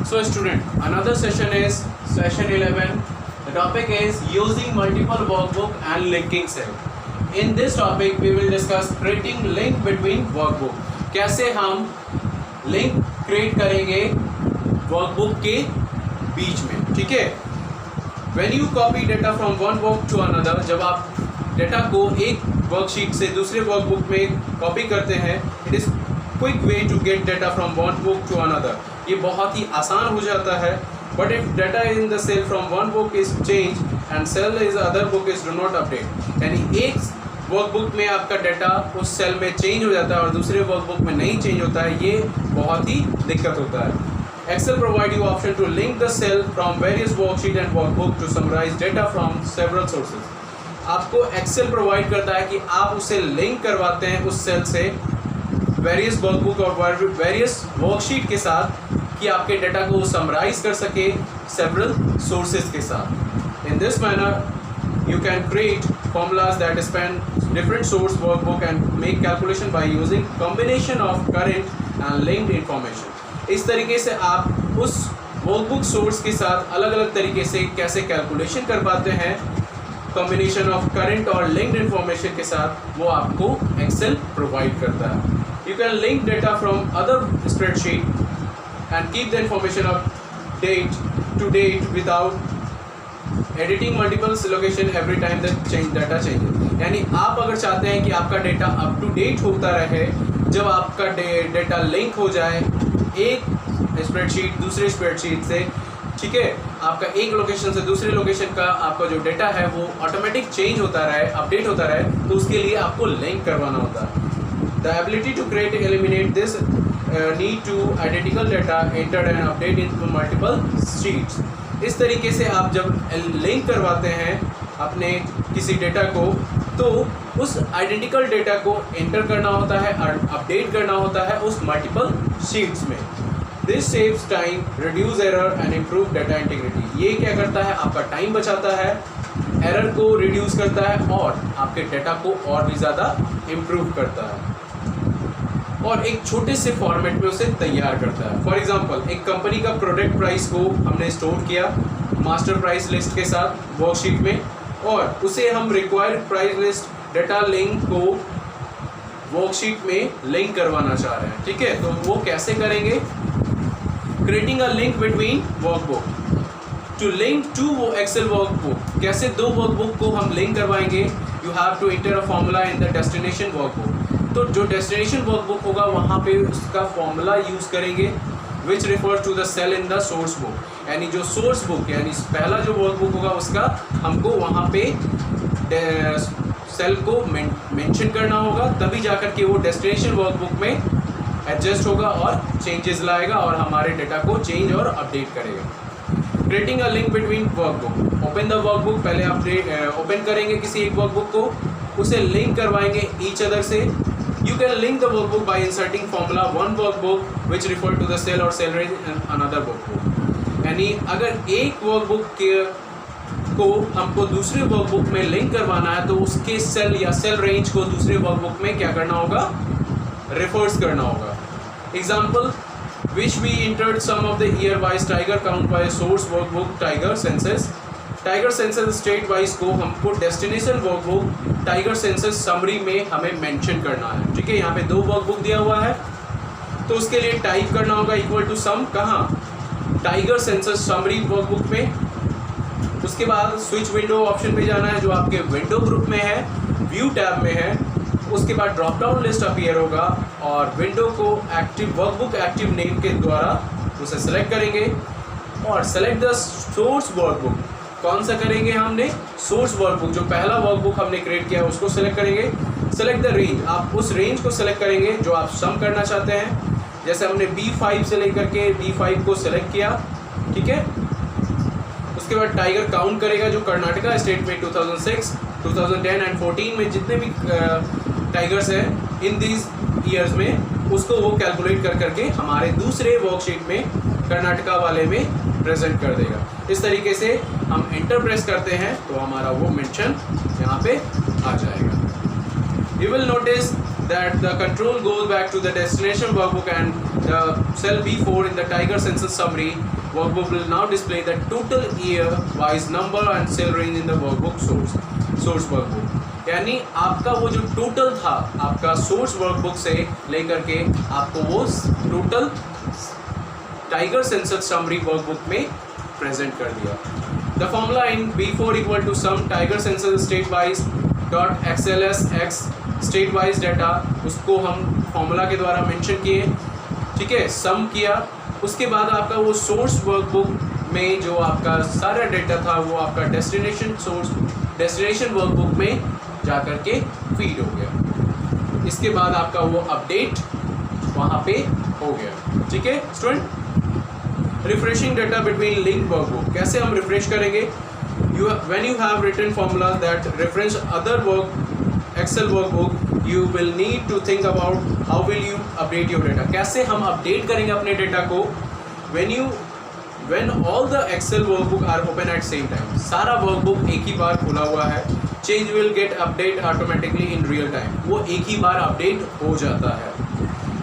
So student, another session is session 11. The topic is using multiple workbook and linking cell. In this topic we will discuss creating link between workbook. कैसे हम link create करेंगे workbook के बीच में, ठीक है। When you copy data from one book to another, जब आप data को एक वर्कशीट से दूसरे वर्कबुक में कॉपी करते हैं, it is quick way to get data from one book to another. ये बहुत ही आसान हो जाता है। But if data in the cell from one book is change and cell is other book is do not update, यानी एक workbook में आपका डेटा उस सेल में चेंज हो जाता है और दूसरे वर्कबुक में नहीं चेंज होता है, ये बहुत ही दिक्कत होता है। Excel provide you option to link the cell from various worksheet and workbook to summarize data from several sources. आपको Excel प्रोवाइड करता है कि आप उसे लिंक करवाते हैं उस सेल से वेरियस वर्कबुक और वेरियस वर्कशीट के साथ कि आपके डेटा को समराइज कर सके सेवरल सोर्सेज के साथ। In this manner you can create formulas that span different source workbook and make calculation by using combination of current and linked information. इस तरीके से आप उस वर्कबुक सोर्स के साथ अलग अलग तरीके से कैसे कैलकुलेशन कर पाते हैं कॉम्बिनेशन ऑफ करंट और लिंक्ड इन्फॉर्मेशन के साथ, वो आपको एक्सेल प्रोवाइड करता है। You can link data from other spreadsheet and keep the information of date to date without editing multiple location every time the data changes. यानी आप अगर चाहते हैं कि आपका डेटा अप टू डेट होता रहे, जब आपका डेटा लिंक हो जाए एक स्प्रेडशीट दूसरे स्प्रेडशीट से, ठीक है, आपका एक लोकेशन से दूसरे लोकेशन का आपका जो डेटा है वो ऑटोमेटिक चेंज होता रहे, अपडेट होता रहे, तो उसके लिए आपको लिंक करवाना होता है। The ability to create eliminate this need to identical data entered and update in multiple sheets. इस तरीके से आप जब लिंक करवाते हैं अपने किसी डेटा को, तो उस आइडेंटिकल डेटा को एंटर करना होता है और अपडेट करना होता है उस मल्टीपल शीट्स में। This saves time, reduce error and improve data integrity. ये क्या करता है, आपका टाइम बचाता है, एरर को रिड्यूस करता है और आपके डेटा को और भी ज़्यादा इम्प्रूव करता है और एक छोटे से फॉर्मेट में उसे तैयार करता है। फॉर एग्जांपल, एक कंपनी का प्रोडक्ट प्राइस को हमने स्टोर किया मास्टर प्राइस लिस्ट के साथ वर्कशीट में, और उसे हम required price list data link को वर्कशीट में लिंक करवाना चाह रहे हैं, ठीक है। तो वो कैसे करेंगे, creating a link between workbook to link to Excel workbook. कैसे दो वर्कबुक को हम लिंक करवाएंगे, you have to enter a formula in the destination workbook. तो जो डेस्टिनेशन वर्कबुक होगा वहाँ पे उसका फॉर्मूला यूज़ करेंगे which refers to the cell in the source book. यानी जो सोर्स बुक यानी पहला जो वर्कबुक होगा उसका हमको वहाँ पे सेल को मेंशन करना होगा, तभी जाकर के वो डेस्टिनेशन वर्कबुक में एडजस्ट होगा और चेंजेस लाएगा और हमारे डेटा को चेंज और अपडेट करेगा। Creating a link between workbook, open the workbook. पहले आप ओपन करेंगे किसी एक वर्कबुक को, उसे लिंक करवाएंगे ईच अदर से। You can link the workbook by inserting formula one workbook which refer to the cell or cell range and another workbook। यानी अगर एक वर्कबुक को हमको दूसरे वर्कबुक में लिंक करवाना है तो उसके सेल या सेल रेंज को दूसरे वर्कबुक में क्या करना होगा, रिफर्स करना होगा। Example, which we entered sum of the year wise tiger count by source workbook tiger census. Tiger census state wise को हमको destination workbook tiger census summary में हमें मेंशन करना है, ठीक है। यहाँ पे दो वर्कबुक दिया हुआ है तो उसके लिए टाइप करना होगा इक्वल टू सम, कहाँ, टाइगर सेंसस समरी वर्कबुक में। उसके बाद स्विच विंडो ऑप्शन पे जाना है जो आपके विंडो ग्रुप में है, व्यू टैब में है। उसके बाद ड्रॉप डाउन लिस्ट अपीयर होगा और विंडो को एक्टिव वर्कबुक एक्टिव नेम के द्वारा उसे सेलेक्ट करेंगे और सेलेक्ट द सोर्स वर्कबुक। कौन सा करेंगे, हमने सोर्स वर्कबुक, जो पहला वर्कबुक हमने क्रिएट किया उसको सेलेक्ट करेंगे। सेलेक्ट द रेंज, आप उस रेंज को सेलेक्ट करेंगे जो आप सम करना चाहते हैं। जैसे हमने B5 से लेकर के D5 को सेलेक्ट किया, ठीक है। उसके बाद टाइगर काउंट करेगा जो कर्नाटका स्टेट में 2006, 2010 एंड 14 में जितने भी टाइगर्स हैं इन दीज ईयर्स में, उसको वो कैलकुलेट कर करके हमारे दूसरे वर्कशीट में कर्नाटका वाले में प्रेजेंट कर देगा। इस तरीके से हम एंटर प्रेस करते हैं तो हमारा वो मेंशन यहाँ पे आ जाएगा। You will notice that the control goes back to the destination workbook and the cell B4 in the tiger census summary workbook will now display the total year wise number and cell range in the workbook source workbook. यानी आपका वो जो total था आपका source workbook से लेकर के आपको वो total tiger census summary workbook में प्रेजेंट कर दिया. The formula in B4 equal to sum tiger census state wise dot XLSX state wise data, उसको हम फॉर्मूला के द्वारा मेंशन किए. ठीक है, सम किया. उसके बाद आपका वो सोर्स वर्कबुक में जो आपका सारा डेटा था वो आपका डेस्टिनेशन वर्कबुक में जा कर के फीड हो गया. इसके बाद आपका वो अपडेट वहाँ पे हो गया. ठीक है student. Refreshing data between link workbook, कैसे हम रिफ्रेश करेंगे? When you have written formula that reference other work Excel workbook you will need to think about how will you update your data. कैसे हम अपडेट करेंगे अपने data को? when all the Excel workbook are open at same time, सारा workbook एक ही बार खुला हुआ है, change will get update automatically in real time, वो एक ही बार अपडेट हो जाता है.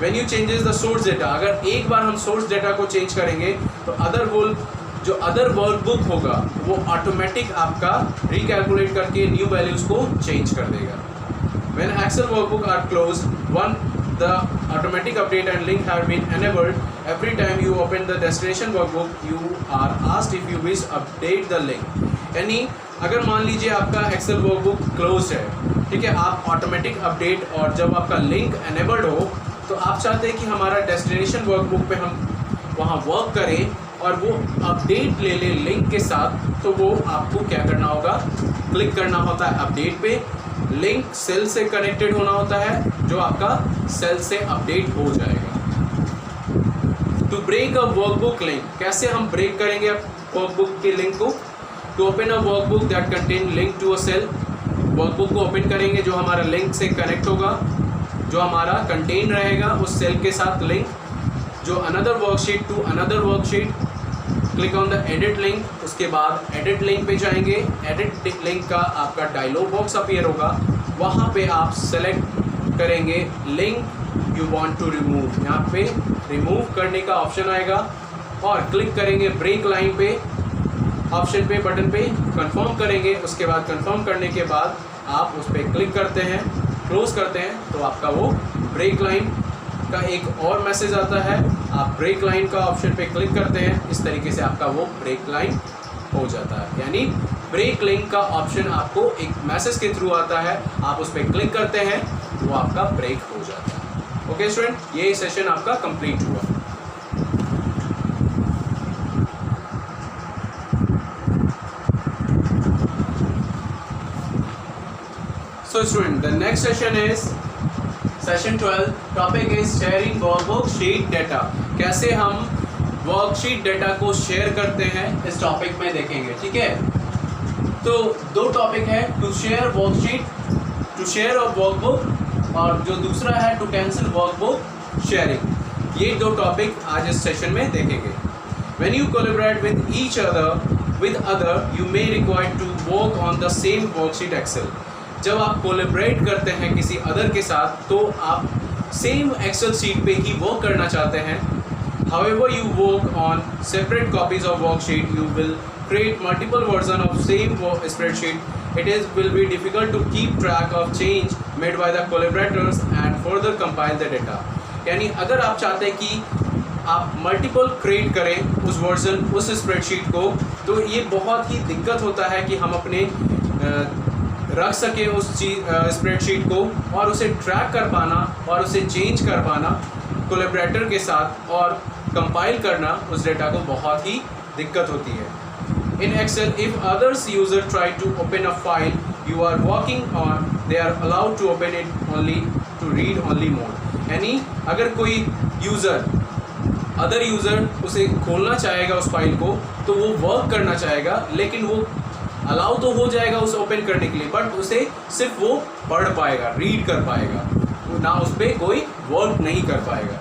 when you changes the source data, अगर एक बार हम सोर्स डेटा को चेंज करेंगे तो जो अदर वर्कबुक होगा वो ऑटोमेटिक आपका रिकैलकुलेट करके न्यू वैल्यूज को चेंज कर देगा. when Excel workbook are closed, the automatic update and link have been enabled. Every time you open the destination workbook you are asked if you wish update the link. यानी अगर मान लीजिए आपका Excel workbook close है, ठीक है, आप automatic update और जब आपका लिंक एनेबल्ड हो तो आप चाहते हैं कि हमारा डेस्टिनेशन वर्कबुक पे हम वहाँ वर्क करें और वो अपडेट ले ले लिंक के साथ, तो वो आपको क्या करना होगा? क्लिक करना होता है अपडेट पे. लिंक सेल से कनेक्टेड होना होता है जो आपका सेल से अपडेट हो जाएगा. To break a workbook link, कैसे हम ब्रेक करेंगे वर्कबुक के लिंक को? To open a workbook that contain link to a cell, workbook को ओपन करेंगे जो हमारा लिंक से कनेक्ट होगा, जो हमारा कंटेन रहेगा उस सेल के साथ लिंक. जो another worksheet to another worksheet, click on the edit link. उसके बाद एडिट लिंक पे जाएंगे. एडिट लिंक का आपका डायलॉग बॉक्स अपीयर होगा, वहाँ पे आप सेलेक्ट करेंगे link you want to remove. यहाँ पे रिमूव करने का ऑप्शन आएगा और क्लिक करेंगे ब्रेक लाइन पे ऑप्शन पे, बटन पे कंफर्म करेंगे. उसके बाद कंफर्म करने के बाद आप उस पर क्लिक करते हैं, क्लोज करते हैं, तो आपका वो ब्रेक लाइन का एक और मैसेज आता है. आप ब्रेक लाइन का ऑप्शन पे क्लिक करते हैं, इस तरीके से आपका वो ब्रेक लाइन हो जाता है. यानी ब्रेक लिंक का ऑप्शन आपको एक मैसेज के थ्रू आता है, आप उस पर क्लिक करते हैं, वो आपका ब्रेक हो जाता है. ओके स्टूडेंट, ये सेशन आपका कंप्लीट हुआ. So student, the next session is session 12. Topic is sharing workbook sheet data. कैसे हम वर्कशीट डेटा को शेयर करते हैं इस टॉपिक में देखेंगे. ठीक है, तो दो टॉपिक है, to share worksheet, to share a workbook, और जो दूसरा है टू कैंसिल वर्कबुक शेयरिंग. ये दो टॉपिक आज इस सेशन में देखेंगे. When you collaborate with other, you may require to work on the same worksheet Excel. जब आप कोलैबोरेट करते हैं किसी अदर के साथ तो आप सेम एक्सेल शीट पे ही वर्क करना चाहते हैं. However you work on separate copies of worksheet, you will create multiple version of same spreadsheet. Will be difficult to keep track of change made by the collaborators and further compile the data. यानी अगर आप चाहते हैं कि आप multiple create करें उस version उस स्प्रेडशीट को, तो ये बहुत ही दिक्कत होता है कि हम अपने रख सकें उस स्प्रेडशीट को और उसे ट्रैक कर पाना और उसे चेंज कर पाना कोलैबोरेटर के साथ और कंपाइल करना उस डेटा को बहुत ही दिक्कत होती है. In Excel if others user try to open a file you are working on, they are allowed to open it only to read only mode. यानी अगर कोई यूज़र अदर यूज़र उसे खोलना चाहेगा उस फाइल को तो वो वर्क करना चाहेगा, लेकिन वो अलाउ तो हो जाएगा उसे ओपन करने के लिए, बट उसे सिर्फ वो पढ़ पाएगा, रीड कर पाएगा, ना उस पर कोई वर्क नहीं कर पाएगा.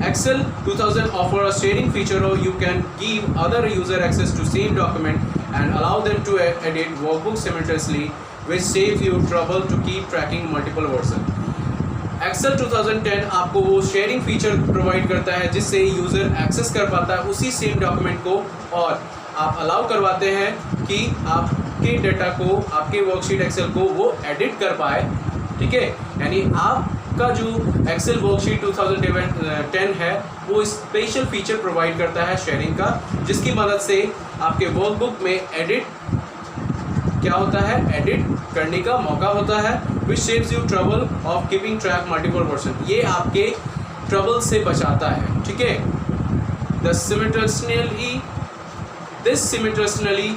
Excel 2000 offer a sharing feature or you can give other user access to same document and allow them to edit workbook simultaneously, which save you trouble to keep tracking multiple versions. Excel 2010 आपको वो sharing feature provide करता है जिससे user access कर पाता है उसी same document को, और आप अलाउ करवाते हैं कि आपके डाटा को, आपके वर्कशीट एक्सेल को वो एडिट कर पाए। ठीक है, यानी आपका जो एक्सेल वर्कशीट 2010 है वो स्पेशल फीचर प्रोवाइड करता है शेयरिंग का, जिसकी मदद से आपके वर्कबुक में एडिट क्या होता है, एडिट करने का मौका होता है, which saves you trouble of keeping track multiple version. ये आपके ट्रबल से बचाता है। ठीक है, this simultaneously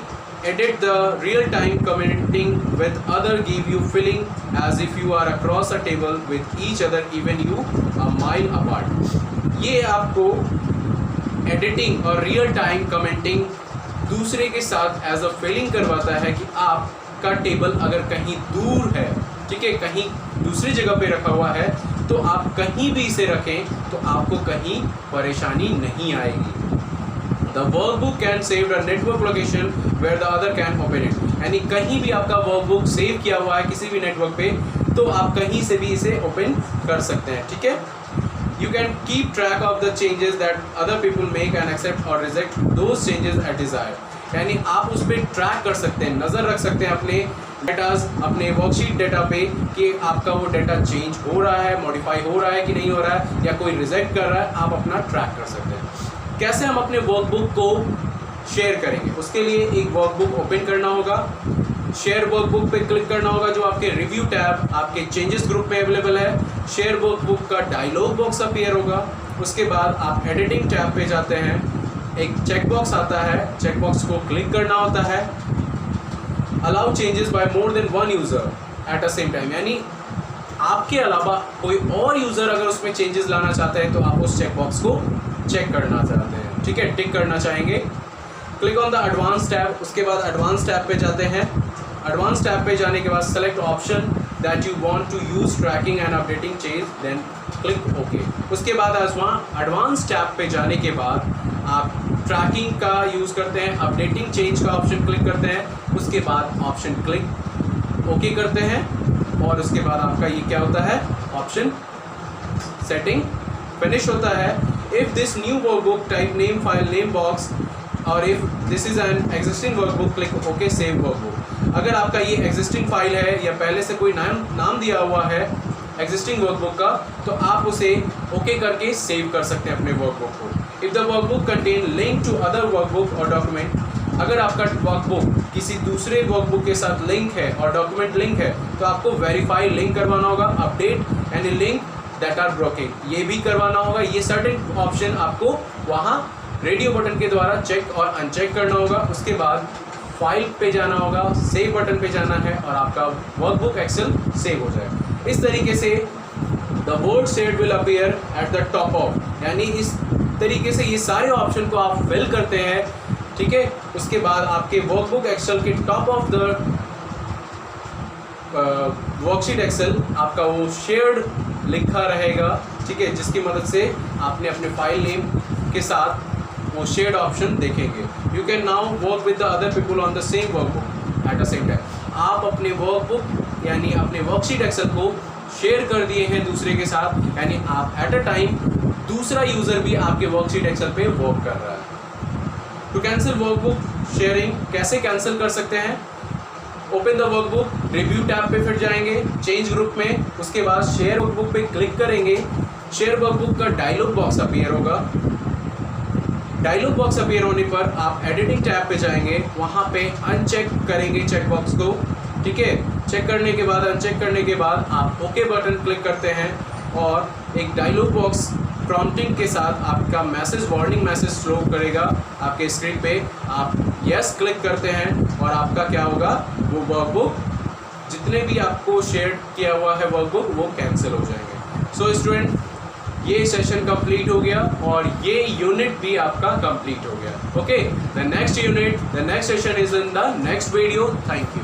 edit the real-time commenting with other, give you feeling as if you are across a table with each other even you a mile apart। ये आपको editing और रियल टाइम कमेंटिंग दूसरे के साथ एज अ फीलिंग करवाता है कि आपका टेबल अगर कहीं दूर है, ठीक है, कहीं दूसरी जगह पे रखा हुआ है, तो आप कहीं भी इसे रखें तो आपको कहीं परेशानी नहीं आएगी। The workbook can save a network location where the other can open it। यानी कहीं भी आपका वर्कबुक सेव किया हुआ है किसी भी नेटवर्क पे, तो आप कहीं से भी इसे ओपन कर सकते हैं। ठीक है, you can keep track of the changes that other people make and accept or reject those changes at desire। यानी आप उस पर ट्रैक कर सकते हैं, नज़र रख सकते हैं अपने डेटाज, अपने वर्कशीट डेटा पे कि आपका वो डेटा चेंज हो रहा है, मॉडिफाई हो रहा है कि नहीं हो रहा है, या कोई रिजेक्ट कर रहा है, आप अपना ट्रैक कर सकते हैं। कैसे हम अपने वर्कबुक को शेयर करेंगे, उसके लिए एक वर्कबुक ओपन करना होगा, शेयर वर्कबुक पे क्लिक करना होगा जो आपके रिव्यू टैब आपके चेंजेस ग्रुप में अवेलेबल है। शेयर वर्कबुक का डायलॉग बॉक्स अपीयर होगा। उसके बाद आप एडिटिंग टैब पे जाते हैं, एक चेक बॉक्स आता है, चेक बॉक्स को क्लिक करना होता है। Allow changes by more than one user at a same time, यानी आपके अलावा कोई और यूज़र अगर उसमें चेंजेस लाना चाहते हैं तो आप उस चेक बॉक्स को चेक करना चाहते हैं। ठीक है, टिक करना चाहेंगे। Click on the advance tab, उसके बाद एडवांस टैब पे जाते हैं। एडवांस टैब पे जाने के बाद select option that you want to use tracking and updating change, then click okay. उसके बाद एडवांस टैब पे जाने के बाद आप ट्रैकिंग का यूज़ करते हैं, अपडेटिंग चेंज का ऑप्शन क्लिक करते हैं। उसके बाद ऑप्शन क्लिक ओके करते हैं, और उसके बाद आपका ये क्या होता है, ऑप्शन सेटिंग फिनिश होता है। If this new workbook type name file name box, और if this is an existing workbook click okay save workbook. अगर आपका ये एग्जिस्टिंग फाइल है या पहले से कोई नाम दिया हुआ है एग्जिस्टिंग वर्कबुक का, तो आप उसे ओके करके सेव कर सकते हैं अपने वर्कबुक को। If the workbook contain link to other workbook और डॉक्यूमेंट, अगर आपका वर्कबुक किसी दूसरे वर्कबुक के साथ लिंक है और डॉक्यूमेंट लिंक है, तो आपको वेरीफाई लिंक करवाना होगा, update any link that are broking ये भी करवाना होगा। ये सर्टेन ऑप्शन आपको वहाँ रेडियो बटन के द्वारा चेक और अनचेक करना होगा। उसके बाद फाइल पे जाना होगा, सेव बटन पे जाना है, और आपका वर्कबुक एक्सेल सेव हो जाएगा। इस तरीके से the word saved will appear at the top of, यानी इस तरीके से ये सारे ऑप्शन को आप फिल करते हैं। ठीक है, उसके बाद आपके वर्कबुक एक्सेल के top of the worksheet Excel आपका वो शेयर्ड लिखा रहेगा। ठीक है, जिसकी मदद से आपने अपने फाइल नेम के साथ वो शेयर्ड ऑप्शन देखेंगे। You can now work with the other people on the same workbook at the same time. आप अपने वर्कबुक यानी अपने वर्कशीट एक्सेल को शेयर कर दिए हैं दूसरे के साथ, यानी आप एट अ टाइम दूसरा यूज़र भी आपके वर्कशीट एक्सेल पे वर्क कर रहा है। टू कैंसिल वर्कबुक शेयरिंग, कैसे कैंसिल कर सकते हैं, open the workbook, review tab पे फिर जाएंगे, चेंज ग्रुप में, उसके बाद शेयर वर्कबुक पे क्लिक करेंगे। शेयर वर्कबुक का डायलॉग बॉक्स अपीयर होगा। डायलॉग बॉक्स अपीयर होने पर आप एडिटिंग टैब पे जाएंगे, वहाँ पे अनचेक करेंगे चेक बॉक्स को। ठीक है, चेक करने के बाद, अनचेक करने के बाद आप ओके बटन क्लिक करते हैं, और एक डायलॉग बॉक्स प्रॉम्प्टिंग के साथ आपका मैसेज, वार्निंग मैसेज शो करेगा आपके स्क्रीन पे। आप यस क्लिक करते हैं और आपका क्या होगा, वो वर्कबुक जितने भी आपको शेयर किया हुआ है वर्कबुक वो कैंसिल हो जाएंगे। सो स्टूडेंट, ये सेशन कंप्लीट हो गया और ये यूनिट भी आपका कंप्लीट हो गया। Okay, the next unit, the next session is in the next video. Thank you.